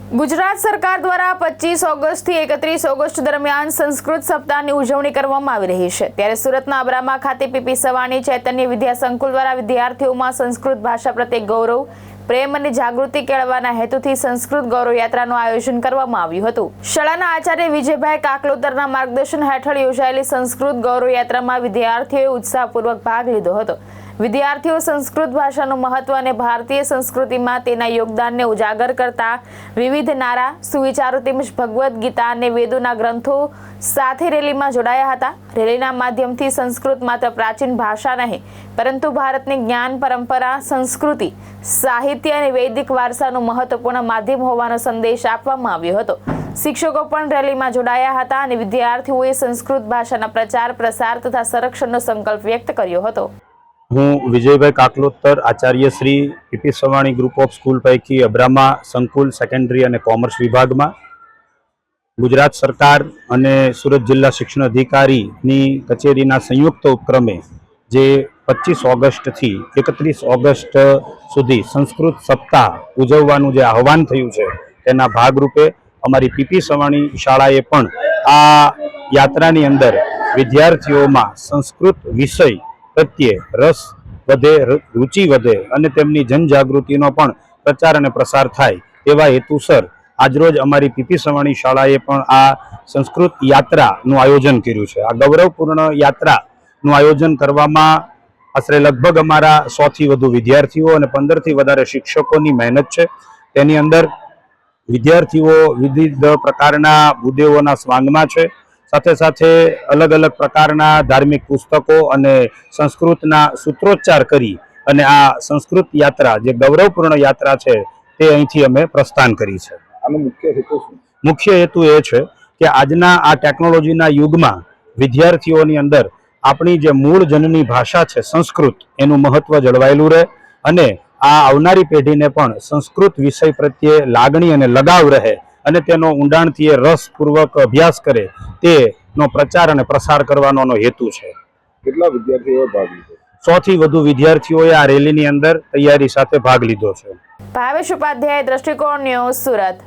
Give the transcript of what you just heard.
ગુજરાત સરકાર દ્વારા 25 ઓગસ્ટથી 31 ઓગસ્ટ દરમિયાન સંસ્કૃત સપ્તાહની ઉજવણી કરવામાં આવી રહી છે। ત્યારે સુરતના અબ્રામા ખાતે પીપી સવાણી ચૈતન્ય વિદ્યા સંકુલ દ્વારા વિદ્યાર્થીઓમાં સંસ્કૃત ભાષા પ્રત્યે ગૌરવ, પ્રેમ અને જાગૃતિ કેળવવાના હેતુથી સંસ્કૃત ગૌરવ યાત્રાનું આયોજન કરવામાં આવ્યું હતું। શાળાના આચાર્ય વિજયભાઈ કાકલોતરના માર્ગદર્શન હેઠળ યોજાયેલી સંસ્કૃત ગૌરવ યાત્રામાં વિદ્યાર્થીઓએ ઉત્સાહપૂર્વક ભાગ લીધો હતો। વિદ્યાર્થીઓ સંસ્કૃત ભાષાનું મહત્વ અને ભારતીય સંસ્કૃતિમાં તેના યોગદાનને ઉજાગર કરતા વિવિધ નારા, સુવિચારો તેમજ ભગવદ્ ગીતા અને વેદોના ગ્રંથો સાથે રેલીમાં જોડાયા હતા। રેલીના માધ્યમથી સંસ્કૃત માત્ર પ્રાચીન ભાષા નહીં પરંતુ ભારતની જ્ઞાન પરંપરા, સંસ્કૃતિ, સાહિત્ય અને વૈદિક વારસાનું મહત્વપૂર્ણ માધ્યમ હોવાનો સંદેશ આપવામાં આવ્યો હતો। શિક્ષકો પણ રેલીમાં જોડાયા હતા અને વિદ્યાર્થીઓએ સંસ્કૃત ભાષાના પ્રચાર, પ્રસાર તથા સંરક્ષણનો સંકલ્પ વ્યક્ત કર્યો હતો। હું Vijaybhai કાકલોતર, Acharya Shri PP Savani group of school પૈકી અબ્રામા સંકુલ સેકન્ડરી અને કોમર્સ વિભાગમાં ગુજરાત સરકાર અને સુરત જિલ્લા શિક્ષણ અધિકારીની કચેરીના સંયુક્ત ઉપક્રમે જે 25 ઓગસ્ટથી 31 ઓગસ્ટ સુધી સંસ્કૃત સપ્તાહ ઉજવવાનું જે આહવાન થયું છે તેના ભાગરૂપે અમારી પીપી સવાણી શાળાએ પણ આ યાત્રાની અંદર વિદ્યાર્થીઓમાં સંસ્કૃત વિષય પ્રત્યે રસ વધે, રુચિ વધે અને તેમની જનજાગૃતિનો પણ પ્રચાર અને પ્રસાર થાય તેવા હેતુસર આજરોજ અમારી પીપી સવાણી શાળાએ પણ આ સંસ્કૃત યાત્રાનું આયોજન કર્યું છે। આ ગૌરવપૂર્ણ યાત્રાનું આયોજન કરવામાં આશરે લગભગ અમારા 100થી વધુ વિદ્યાર્થીઓ અને 15થી વધારે શિક્ષકોની મહેનત છે। તેની અંદર વિદ્યાર્થીઓ વિવિધ પ્રકારના ભૂદેવોના સ્વાંગમાં છે, સાથે સાથે અલગ અલગ પ્રકારના ધાર્મિક પુસ્તકો અને સંસ્કૃતના સૂત્રોચ્ચાર કરી અને આ સંસ્કૃત યાત્રા જે ગૌરવપૂર્ણ યાત્રા છે તે અહીંથી અમે પ્રસ્થાન કરી છે। આનો મુખ્ય હેતુ શું? મુખ્ય હેતુ એ છે કે આજના આ ટેકનોલોજીના યુગમાં વિદ્યાર્થીઓની અંદર આપણી જે મૂળ જનની ભાષા છે સંસ્કૃત, એનું મહત્વ જળવાયેલું રહે અને આ આવનારી પેઢીને પણ સંસ્કૃત વિષય પ્રત્યે લાગણી અને લગાવ રહે અને તેનો ઊંડાણથી રસપૂર્વક અભ્યાસ કરે તેનો પ્રચાર અને પ્રસાર કરવાનો હેતુ છે। કેટલા વિદ્યાર્થીઓએ ભાગ લીધો? 100થી વધુ વિદ્યાર્થીઓએ આ રેલીની અંદર તૈયારી સાથે ભાગ લીધો છે। ભાવેશ ઉપાધ્યાય, દ્રષ્ટિકોણ ન્યૂઝ, સુરત।